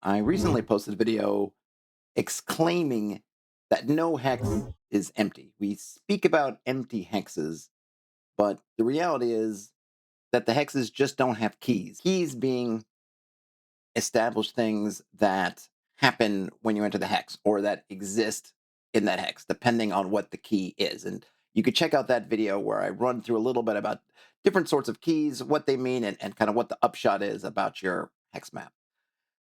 I recently posted a video exclaiming that no hex is empty. We speak about empty hexes, but the reality is that the hexes just don't have keys. Keys being established things that happen when you enter the hex or that exist in that hex, depending on what the key is. And you could check out that video where I run through a little bit about different sorts of keys, what they mean, and kind of what the upshot is about your hex map.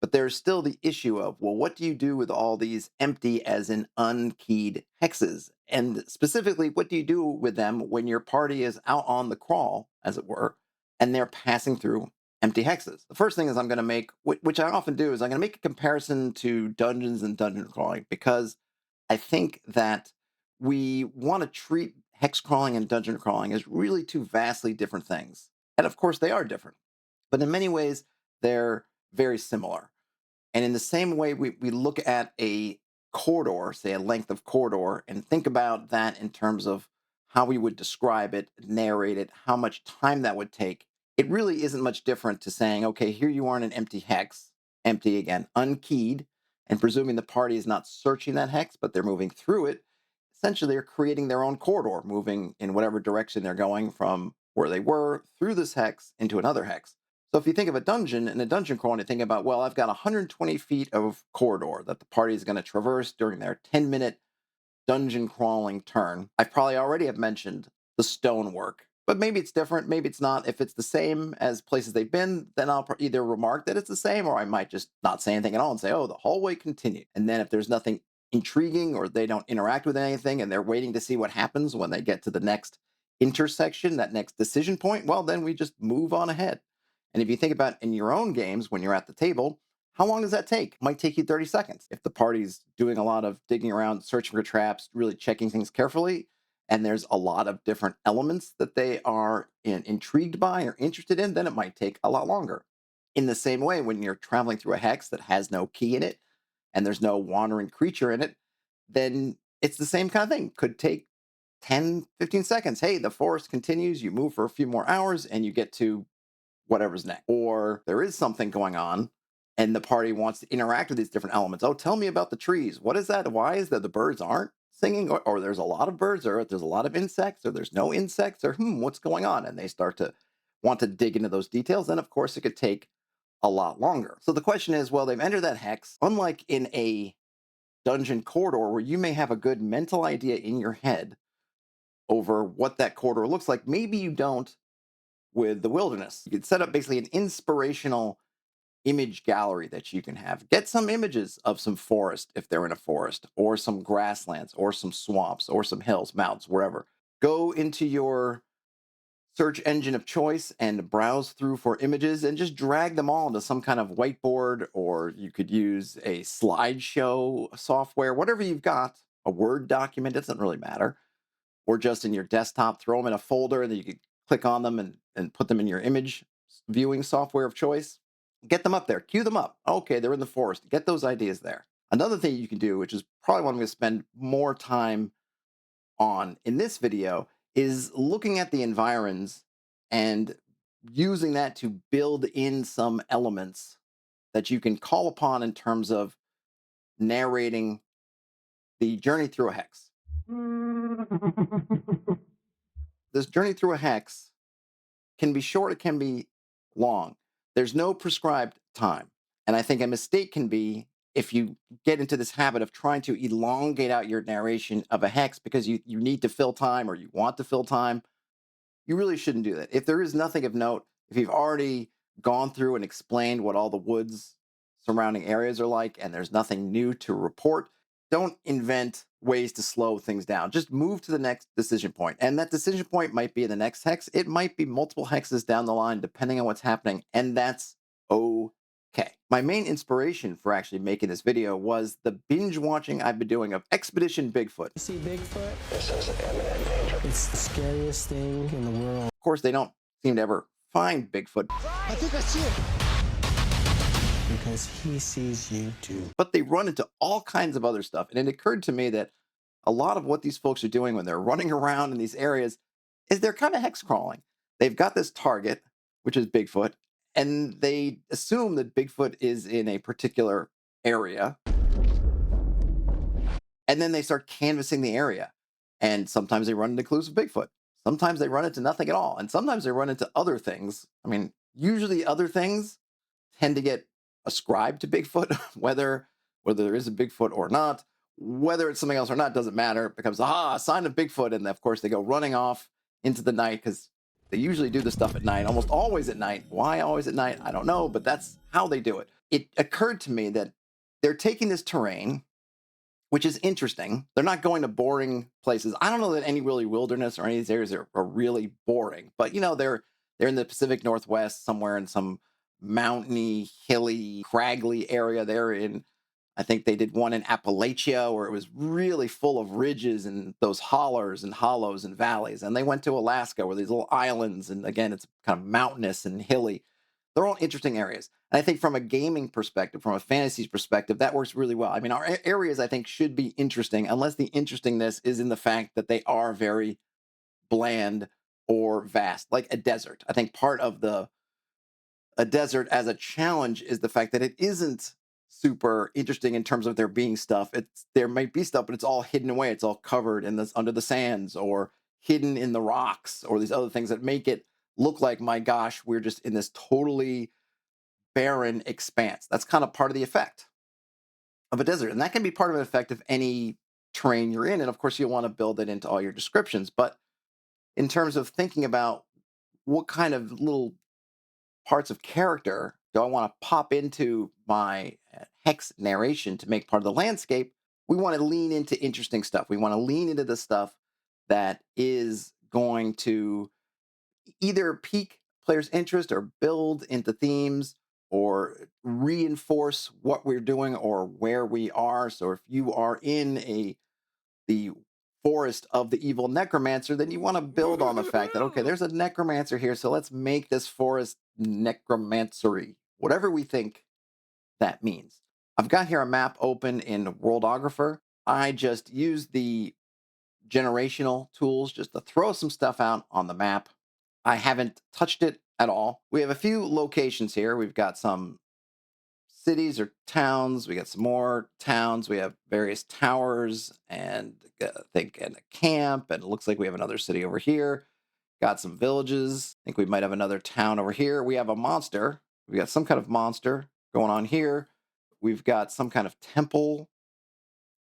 But there's still the issue of, well, what do you do with all these empty, as in unkeyed hexes? And specifically, what do you do with them when your party is out on the crawl, as it were, and they're passing through empty hexes? The first thing is I'm going to make, which I often do, is I'm going to make a comparison to dungeons and dungeon crawling because I think that we want to treat hex crawling and dungeon crawling as really two vastly different things. And of course, they are different, but in many ways, they're very similar. And in the same way, we look at a corridor, say a length of corridor, and think about that in terms of how we would describe it, narrate it, how much time that would take. It really isn't much different to saying, okay, here you are in an empty hex, empty again, unkeyed, and presuming the party is not searching that hex, but they're moving through it. Essentially, they're creating their own corridor, moving in whatever direction they're going from where they were through this hex into another hex. So if you think of a dungeon and a dungeon crawl, and you think about, well, I've got 120 feet of corridor that the party is going to traverse during their 10-minute dungeon crawling turn. I probably already have mentioned the stonework, but maybe it's different. Maybe it's not. If it's the same as places they've been, then I'll either remark that it's the same, or I might just not say anything at all and say, oh, the hallway continued. And then if there's nothing intriguing or they don't interact with anything and they're waiting to see what happens when they get to the next intersection, that next decision point, well, then we just move on ahead. And if you think about in your own games, when you're at the table, how long does that take? Might take you 30 seconds. If the party's doing a lot of digging around, searching for traps, really checking things carefully, and there's a lot of different elements that they are intrigued by or interested in, then it might take a lot longer. In the same way, when you're traveling through a hex that has no key in it and there's no wandering creature in it, then it's the same kind of thing. Could take 10, 15 seconds. Hey, the forest continues, you move for a few more hours, and you get to whatever's next. Or there is something going on and the party wants to interact with these different elements. Oh, tell me about the trees. What is that? Why is that the birds aren't singing? Or there's a lot of birds, or there's a lot of insects, or there's no insects, or what's going on? And they start to want to dig into those details. Then, of course, it could take a lot longer. So the question is, well, they've entered that hex. Unlike in a dungeon corridor where you may have a good mental idea in your head over what that corridor looks like, maybe you don't with the wilderness. You could set up basically an inspirational image gallery that you can have. Get some images of some forest if they're in a forest, or some grasslands, or some swamps, or some hills, mountains, wherever. Go into your search engine of choice and browse through for images and just drag them all into some kind of whiteboard, or you could use a slideshow software, whatever you've got, a Word document, it doesn't really matter, or just in your desktop, throw them in a folder and then you can click on them and put them in your image viewing software of choice. Get them up there, queue them up. Okay, they're in the forest. Get those ideas there. Another thing you can do, which is probably what I'm going to spend more time on in this video, is looking at the environs and using that to build in some elements that you can call upon in terms of narrating the journey through a hex. This journey through a hex can be short, it can be long. There's no prescribed time. And I think a mistake can be if you get into this habit of trying to elongate out your narration of a hex because you need to fill time or you want to fill time. You really shouldn't do that. If there is nothing of note, if you've already gone through and explained what all the woods surrounding areas are like and there's nothing new to report, don't invent ways to slow things down. Just move to the next decision point. And that decision point might be in the next hex. It might be multiple hexes down the line, depending on what's happening. And that's okay. My main inspiration for actually making this video was the binge watching I've been doing of Expedition Bigfoot. You see Bigfoot? This is imminent danger. It's the scariest thing in the world. Of course, they don't seem to ever find Bigfoot. I think I see it. Because he sees you too. But they run into all kinds of other stuff. And it occurred to me that a lot of what these folks are doing when they're running around in these areas is they're kind of hex crawling. They've got this target, which is Bigfoot, and they assume that Bigfoot is in a particular area, and then they start canvassing the area. And sometimes they run into clues of Bigfoot. Sometimes they run into nothing at all. And sometimes they run into other things. I mean, usually other things tend to get ascribed to Bigfoot, whether there is a Bigfoot or not, whether it's something else or not doesn't matter. It becomes a sign of Bigfoot, and of course they go running off into the night because they usually do this stuff at night, almost always at night. Why always at night? I don't know, but that's how they do it. It occurred to me that they're taking this terrain, which is interesting. They're not going to boring places. I don't know that any really wilderness or any of these areas are really boring, but they're in the Pacific Northwest, somewhere in some mountainy, hilly, craggly area. They're in, I think they did one in Appalachia where it was really full of ridges and those hollers and hollows and valleys. And they went to Alaska where these little islands, and again, it's kind of mountainous and hilly. They're all interesting areas. And I think from a gaming perspective, from a fantasy perspective, that works really well. I mean, our areas, I think, should be interesting, unless the interestingness is in the fact that they are very bland or vast, like a desert. I think part of the a desert as a challenge is the fact that it isn't super interesting in terms of there being stuff. There might be stuff, but it's all hidden away. It's all covered in this under the sands or hidden in the rocks or these other things that make it look like, my gosh, we're just in this totally barren expanse. That's kind of part of the effect of a desert. And that can be part of an effect of any terrain you're in. And of course, you'll want to build it into all your descriptions. But in terms of thinking about what kind of little parts of character do I want to pop into my hex narration to make part of the landscape, we want to lean into interesting stuff. We want to lean into the stuff that is going to either pique players' interest or build into themes or reinforce what we're doing or where we are. So if you are in the forest of the evil necromancer, then you want to build on the fact that, okay, there's a necromancer here, so let's make this forest necromancery, whatever we think that means. I've got here a map open in Worldographer. I just use the generational tools just to throw some stuff out on the map. I haven't touched it at all. We have a few locations here. We've got some cities or towns. We got some more towns. We have various towers and I think and a camp. And it looks like we have another city over here. Got some villages. I think we might have another town over here. We have a monster. We got some kind of monster going on here. We've got some kind of temple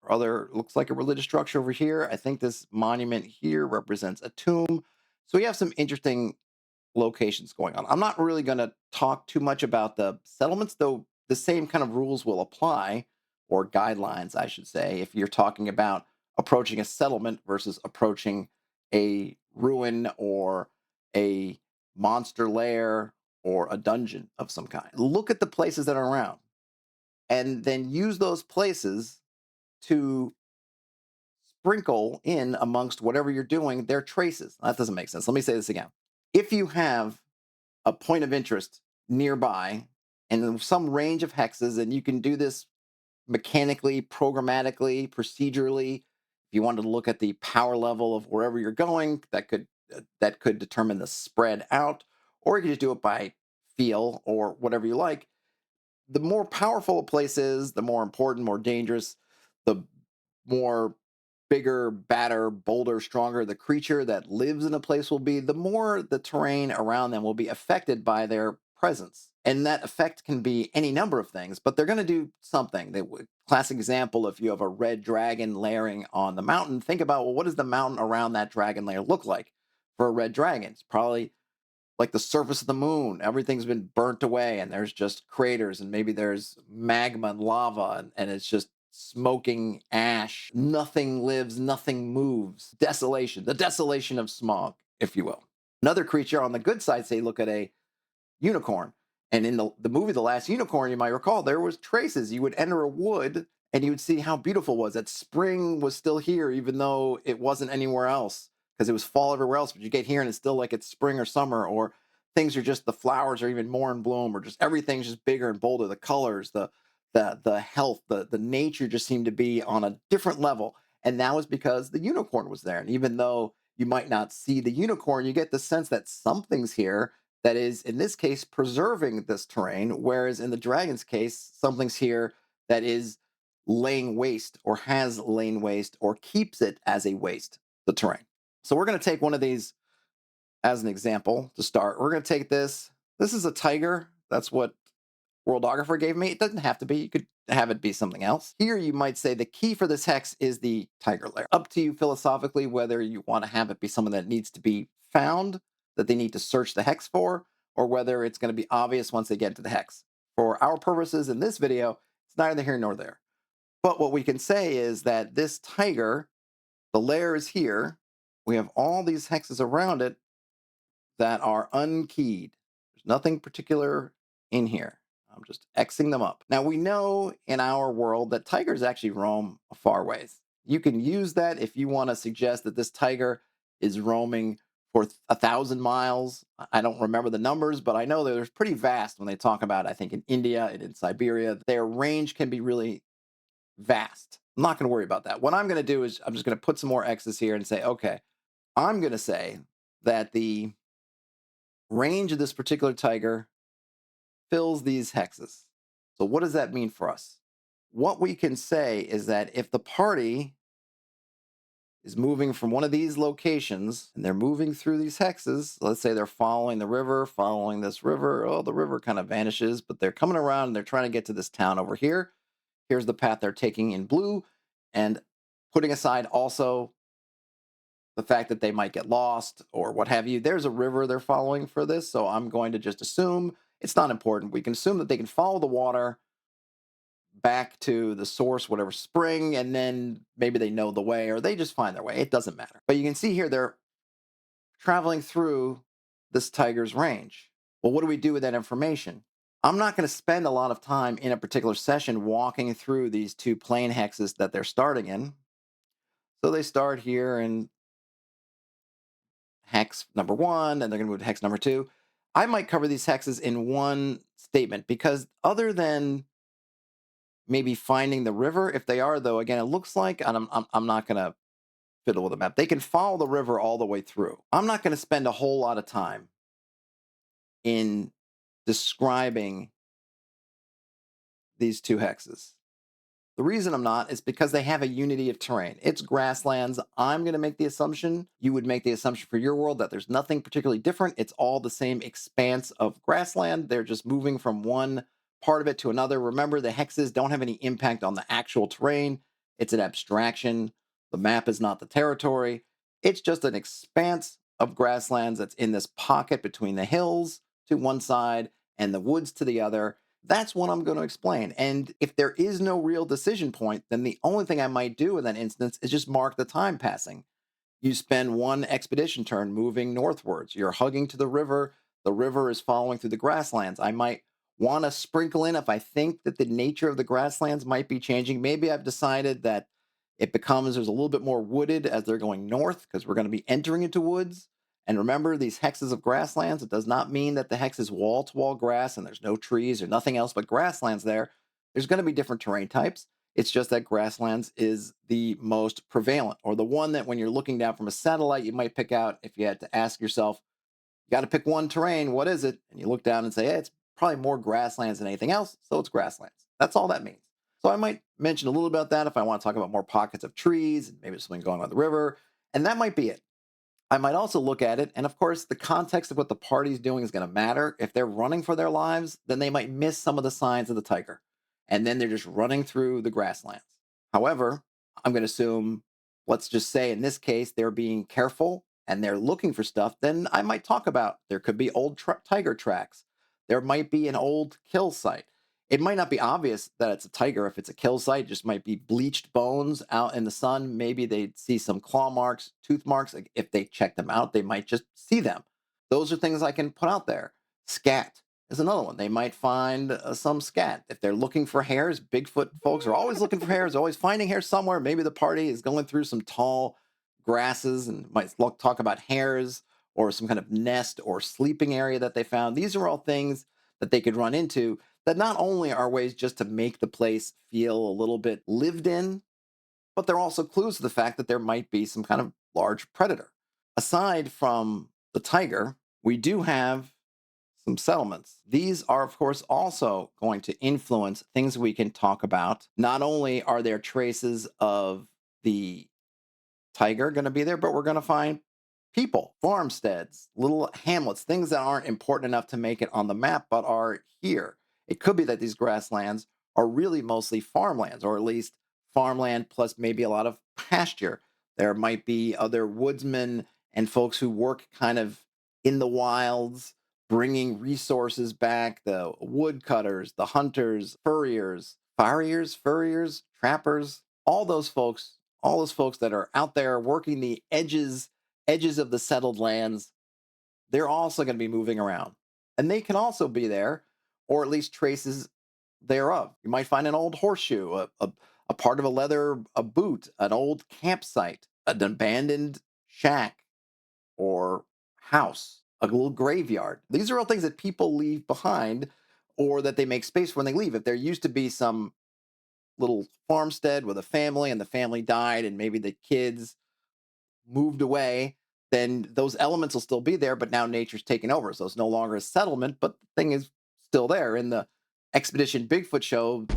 or other, looks like a religious structure over here. I think this monument here represents a tomb. So we have some interesting locations going on. I'm not really going to talk too much about the settlements, though the same kind of rules will apply, or guidelines, I should say, if you're talking about approaching a settlement versus approaching a ruin or a monster lair or a dungeon of some kind. Look at the places that are around and then use those places to sprinkle in amongst whatever you're doing their traces. That doesn't make sense. Let me say this again. If you have a point of interest nearby and some range of hexes, and you can do this mechanically, programmatically, procedurally. If you wanted to look at the power level of wherever you're going, that could determine the spread out, or you could just do it by feel or whatever you like. The more powerful a place is, the more important, more dangerous, the more bigger, badder, bolder, stronger the creature that lives in a place will be, the more the terrain around them will be affected by their presence. And that effect can be any number of things, but they're going to do something. Classic example, if you have a red dragon layering on the mountain, think about, well, what does the mountain around that dragon layer look like for a red dragon? It's probably like the surface of the moon. Everything's been burnt away and there's just craters and maybe there's magma and lava and it's just smoking ash. Nothing lives, nothing moves. Desolation, the desolation of smog, if you will. Another creature on the good side, say, look at a unicorn. And in the movie The Last Unicorn, you might recall, there was traces. You would enter a wood and you would see how beautiful it was. That spring was still here, even though it wasn't anywhere else, because it was fall everywhere else. But you get here and it's still like it's spring or summer, or things are just, the flowers are even more in bloom, or just everything's just bigger and bolder. The colors, the health, the nature just seemed to be on a different level. And that was because the unicorn was there. And even though you might not see the unicorn, you get the sense that something's here that is, in this case, preserving this terrain, whereas in the dragon's case, something's here that is laying waste or has lain waste or keeps it as a waste, the terrain. So we're going to take one of these as an example to start. We're going to take this. This is a tiger. That's what Worldographer gave me. It doesn't have to be. You could have it be something else. Here you might say the key for this hex is the tiger layer. Up to you philosophically whether you want to have it be someone that needs to be found, that they need to search the hex for, or whether it's going to be obvious once they get to the hex. For our purposes in this video, it's neither here nor there. But what we can say is that this tiger, the layer is here. We have all these hexes around it that are unkeyed. There's nothing particular in here. I'm just Xing them up. Now we know in our world that tigers actually roam a far ways. You can use that if you want to suggest that this tiger is roaming for 1,000 miles. I don't remember the numbers, but I know that they're pretty vast when they talk about, I think in India and in Siberia, their range can be really vast. I'm not going to worry about that. What I'm going to do is I'm just going to put some more X's here and say, okay, I'm going to say that the range of this particular tiger fills these hexes. So what does that mean for us? What we can say is that if the party is moving from one of these locations and they're moving through these hexes, let's say they're following the river, following this river. Oh, the river kind of vanishes, but they're coming around and they're trying to get to this town over here. Here's the path they're taking in blue, and putting aside also the fact that they might get lost or what have you. There's a river they're following for this, so I'm going to just assume it's not important. We can assume that they can follow the water back to the source, whatever spring, and then maybe they know the way or they just find their way. It doesn't matter. But you can see here they're traveling through this tiger's range. Well, what do we do with that information? I'm not going to spend a lot of time in a particular session walking through these two plain hexes that they're starting in. So they start here in hex number 1, and they're going to move to hex number 2. I might cover these hexes in one statement because other than maybe finding the river, if they are, though, again, it looks like, and I'm not going to fiddle with the map, they can follow the river all the way through. I'm not going to spend a whole lot of time in describing these two hexes. The reason I'm not is because they have a unity of terrain. It's grasslands. I'm going to make the assumption, you would make the assumption for your world, that there's nothing particularly different. It's all the same expanse of grassland. They're just moving from one part of it to another. Remember, the hexes don't have any impact on the actual terrain. It's an abstraction. The map is not the territory. It's just an expanse of grasslands that's in this pocket between the hills to one side and the woods to the other. That's what I'm going to explain. And if there is no real decision point, then the only thing I might do in that instance is just mark the time passing. You spend one expedition turn moving northwards. You're hugging to the river. The river is following through the grasslands. I might want to sprinkle in if I think that the nature of the grasslands might be changing. Maybe I've decided that there's a little bit more wooded as they're going north because we're going to be entering into woods. And remember, these hexes of grasslands, it does not mean that the hex is wall-to-wall grass and there's no trees or nothing else but grasslands there. There's going to be different terrain types. It's just that grasslands is the most prevalent, or the one that when you're looking down from a satellite, you might pick out if you had to ask yourself, you got to pick one terrain, what is it? And you look down and say, hey, it's probably more grasslands than anything else, so it's grasslands. That's all that means. So I might mention a little about that if I want to talk about more pockets of trees, maybe something going on the river, and that might be it. I might also look at it, and of course, the context of what the party's doing is going to matter. If they're running for their lives, then they might miss some of the signs of the tiger, and then they're just running through the grasslands. However, I'm going to assume, let's just say in this case, they're being careful and they're looking for stuff. Then I might talk about there could be old tiger tracks. There might be an old kill site. It might not be obvious that it's a tiger if it's a kill site. It just might be bleached bones out in the sun. Maybe they'd see some claw marks, tooth marks. Like if they check them out, they might just see them. Those are things I can put out there. Scat is another one. They might find some scat. If they're looking for hares, Bigfoot folks are always looking for hares, always finding hares somewhere. Maybe the party is going through some tall grasses and might talk about hares or some kind of nest or sleeping area that they found. These are all things that they could run into that not only are ways just to make the place feel a little bit lived in, but they're also clues to the fact that there might be some kind of large predator. Aside from the tiger, we do have some settlements. These are, of course, also going to influence things we can talk about. Not only are there traces of the tiger going to be there, but we're going to find people, farmsteads, little hamlets, things that aren't important enough to make it on the map, but are here. It could be that these grasslands are really mostly farmlands, or at least farmland plus maybe a lot of pasture. There might be other woodsmen and folks who work kind of in the wilds, bringing resources back, the woodcutters, the hunters, furriers, trappers, all those folks that are out there working the edges of the settled lands, they're also going to be moving around. And they can also be there, or at least traces thereof. You might find an old horseshoe, a part of a boot, an old campsite, an abandoned shack or house, a little graveyard. These are all things that people leave behind or that they make space for when they leave. If there used to be some little farmstead with a family and the family died and maybe the kids moved away, then those elements will still be there, but now nature's taken over. So it's no longer a settlement, but the thing is still there. In the Expedition Bigfoot show,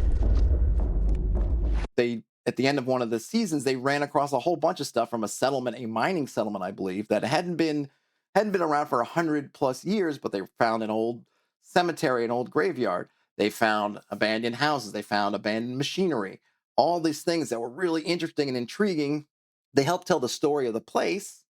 they at the end of one of the seasons, they ran across a whole bunch of stuff from a settlement, a mining settlement, I believe, that hadn't been around for 100 plus years, but they found an old cemetery, an old graveyard. They found abandoned houses, they found abandoned machinery, all these things that were really interesting and intriguing. They help tell the story of the place,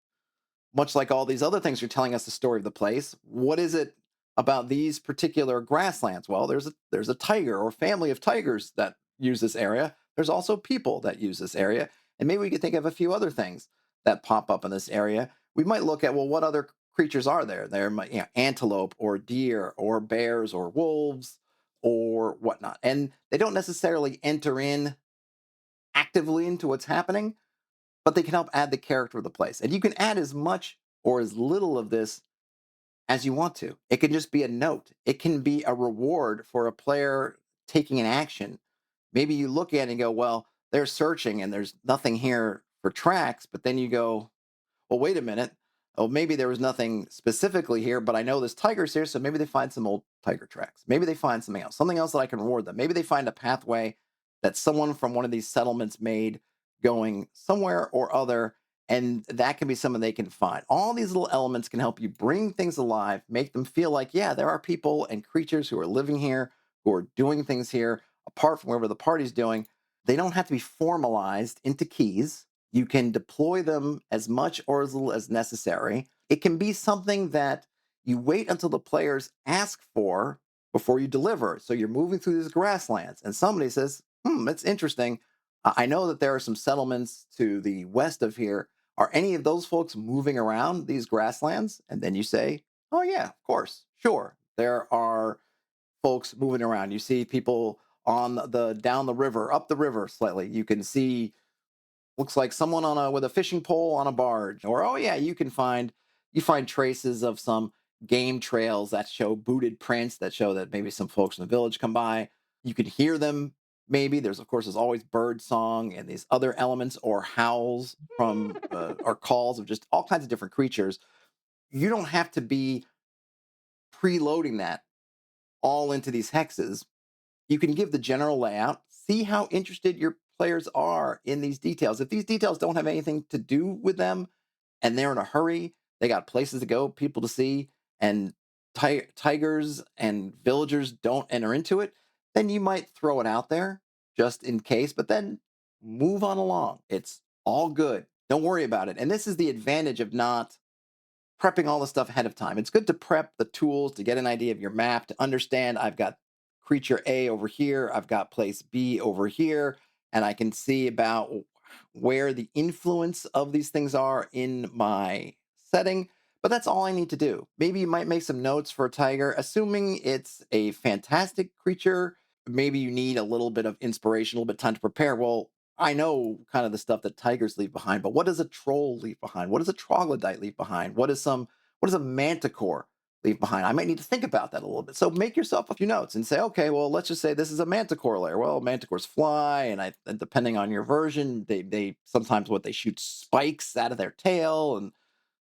much like all these other things are telling us the story of the place. What is it about these particular grasslands? Well, there's a tiger or family of tigers that use this area. There's also people that use this area, and maybe we could think of a few other things that pop up in this area. We might look at, well, what other creatures are there? There might, antelope or deer or bears or wolves or whatnot, and they don't necessarily enter in actively into what's happening, but they can help add the character of the place. And you can add as much or as little of this as you want to. It can just be a note, it can be a reward for a player taking an action. Maybe you look at it and go, well, they're searching and there's nothing here for tracks, but then you go, well, wait a minute. Oh, maybe there was nothing specifically here, but I know this tiger's here, so maybe they find some old tiger tracks. Maybe they find something else that I can reward them. Maybe they find a pathway that someone from one of these settlements made going somewhere or other, and that can be something they can find. All these little elements can help you bring things alive, make them feel like, yeah, there are people and creatures who are living here, who are doing things here, apart from whatever the party's doing. They don't have to be formalized into keys. You can deploy them as much or as little as necessary. It can be something that you wait until the players ask for before you deliver. So you're moving through these grasslands and somebody says, that's interesting. I know that there are some settlements to the west of here. Are any of those folks moving around these grasslands? And then you say, oh, yeah, of course, sure. There are folks moving around. You see people on the down the river, up the river slightly. You can see, looks like someone on a with a fishing pole on a barge. Or oh yeah, you find traces of some game trails that show booted prints that show that maybe some folks in the village come by. You can hear them. Maybe there's always bird song and these other elements or howls from or calls of just all kinds of different creatures. You don't have to be preloading that all into these hexes. You can give the general layout, see how interested your players are in these details. If these details don't have anything to do with them and they're in a hurry, they got places to go, people to see, and tigers and villagers don't enter into it, then you might throw it out there just in case, but then move on along. It's all good. Don't worry about it. And this is the advantage of not prepping all the stuff ahead of time. It's good to prep the tools to get an idea of your map, to understand I've got creature A over here, I've got place B over here, and I can see about where the influence of these things are in my setting. But that's all I need to do. Maybe you might make some notes for a tiger, assuming it's a fantastic creature. Maybe you need a little bit of inspiration, a little bit of time to prepare. Well, I know kind of the stuff that tigers leave behind, but what does a troll leave behind? What does a troglodyte leave behind? What does a manticore leave behind? I might need to think about that a little bit. So make yourself a few notes and say, okay, well, let's just say this is a manticore layer. Well, manticores fly, and depending on your version, they sometimes what they shoot spikes out of their tail, and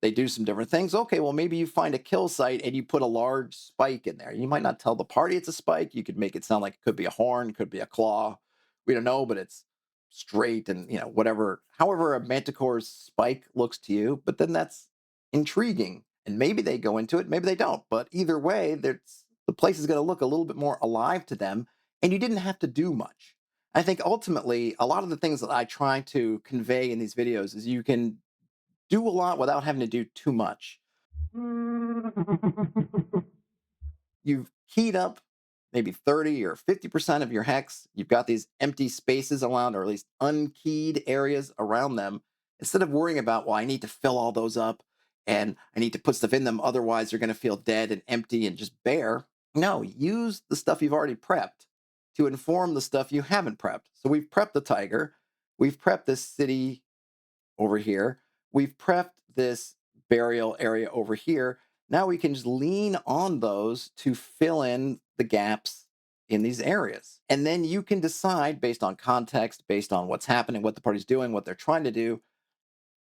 they do some different things. Okay, well, maybe you find a kill site and you put a large spike in there. You might not tell the party it's a spike. You could make it sound like it could be a horn, could be a claw. We don't know, but it's straight and whatever. However, a manticore's spike looks to you, but then that's intriguing. And maybe they go into it, maybe they don't. But either way, the place is going to look a little bit more alive to them, and you didn't have to do much. I think ultimately, a lot of the things that I try to convey in these videos is you can do a lot without having to do too much. You've keyed up maybe 30 or 50% of your hex. You've got these empty spaces around, or at least unkeyed areas around them. Instead of worrying about, well, I need to fill all those up and I need to put stuff in them, otherwise they're going to feel dead and empty and just bare. No, use the stuff you've already prepped to inform the stuff you haven't prepped. So we've prepped the tiger, we've prepped this city over here. We've prepped this burial area over here. Now we can just lean on those to fill in the gaps in these areas. And then you can decide based on context, based on what's happening, what the party's doing, what they're trying to do,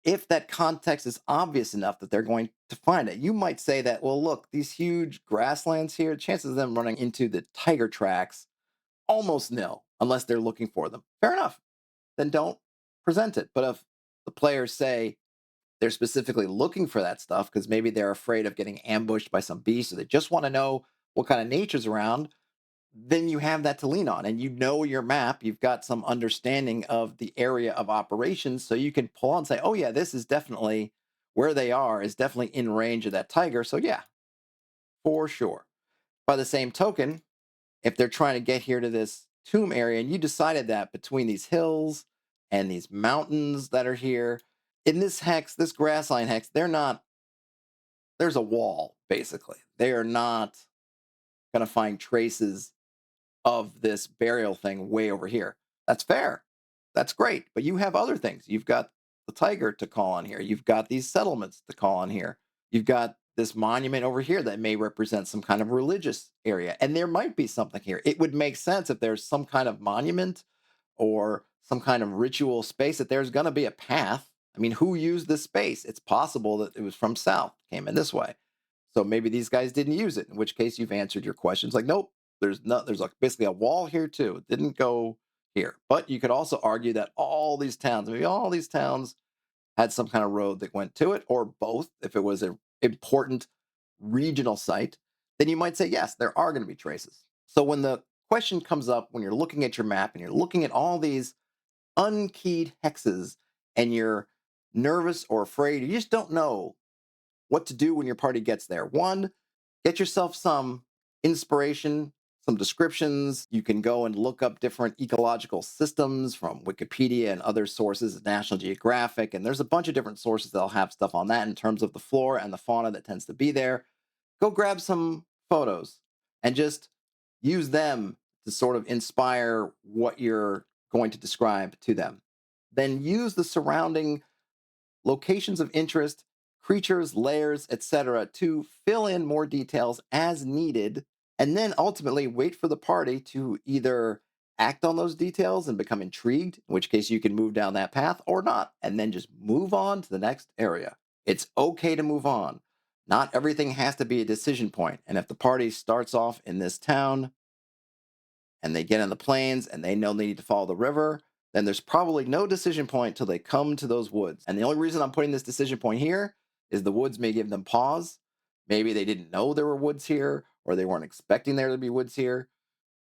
if that context is obvious enough that they're going to find it. You might say that, well, look, these huge grasslands here, chances of them running into the tiger tracks almost nil unless they're looking for them. Fair enough. Then don't present it. But if the players say they're specifically looking for that stuff because maybe they're afraid of getting ambushed by some beast, or they just want to know what kind of nature's around, then you have that to lean on. And you know your map, you've got some understanding of the area of operations, so you can pull on and say, oh, yeah, this is definitely where they are, is definitely in range of that tiger. So, yeah, for sure. By the same token, if they're trying to get here to this tomb area and you decided that between these hills and these mountains that are here, in this hex, this grassline hex, there's a wall, basically. They are not going to find traces of this burial thing way over here. That's fair. That's great. But you have other things. You've got the tiger to call on here. You've got these settlements to call on here. You've got this monument over here that may represent some kind of religious area. And there might be something here. It would make sense if there's some kind of monument or some kind of ritual space that there's going to be a path. I mean, who used this space? It's possible that it was from south, came in this way. So maybe these guys didn't use it, in which case you've answered your questions. Like, nope, there's like basically a wall here too. It didn't go here. But you could also argue that maybe all these towns had some kind of road that went to it, or both. If it was an important regional site, then you might say, yes, there are going to be traces. So when the question comes up, when you're looking at your map and you're looking at all these unkeyed hexes and you're nervous or afraid, you just don't know what to do when your party gets there. One, get yourself some inspiration, some descriptions. You can go and look up different ecological systems from Wikipedia and other sources, National Geographic, and there's a bunch of different sources that'll have stuff on that in terms of the flora and the fauna that tends to be there. Go grab some photos and just use them to sort of inspire what you're going to describe to them. Then use the surrounding locations of interest, creatures, layers, etc., to fill in more details as needed, and then ultimately wait for the party to either act on those details and become intrigued, in which case you can move down that path, or not, and then just move on to the next area. It's okay to move on. Not everything has to be a decision point. And if the party starts off in this town and they get in the plains and they know they need to follow the river, then there's probably no decision point till they come to those woods. And the only reason I'm putting this decision point here is the woods may give them pause. Maybe they didn't know there were woods here, or they weren't expecting there to be woods here,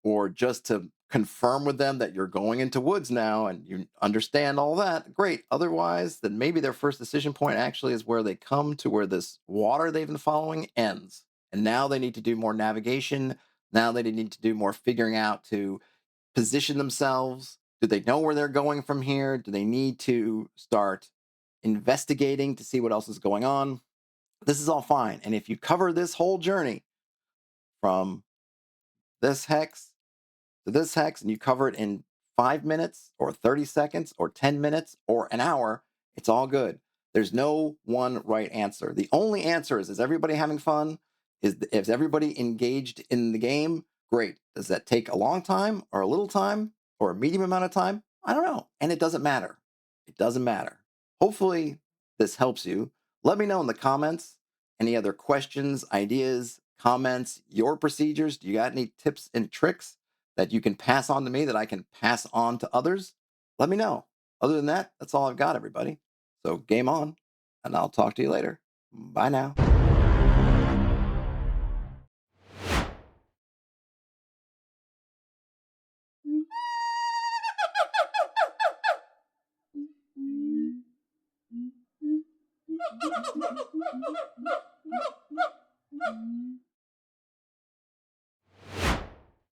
or just to confirm with them that you're going into woods now and you understand all that. Great. Otherwise, then maybe their first decision point actually is where they come to where this water they've been following ends. And now they need to do more navigation. Now they need to do more figuring out to position themselves. Do they know where they're going from here? Do they need to start investigating to see what else is going on? This is all fine. And if you cover this whole journey from this hex to this hex and you cover it in 5 minutes or 30 seconds or 10 minutes or an hour, it's all good. There's no one right answer. The only answer is everybody having fun? Is everybody engaged in the game? Great. Does that take a long time or a little time or a medium amount of time? I don't know. And it doesn't matter. It doesn't matter. Hopefully, this helps you. Let me know in the comments any other questions, ideas, comments, your procedures. Do you got any tips and tricks that you can pass on to me that I can pass on to others? Let me know. Other than that, that's all I've got, everybody. So game on, and I'll talk to you later. Bye now.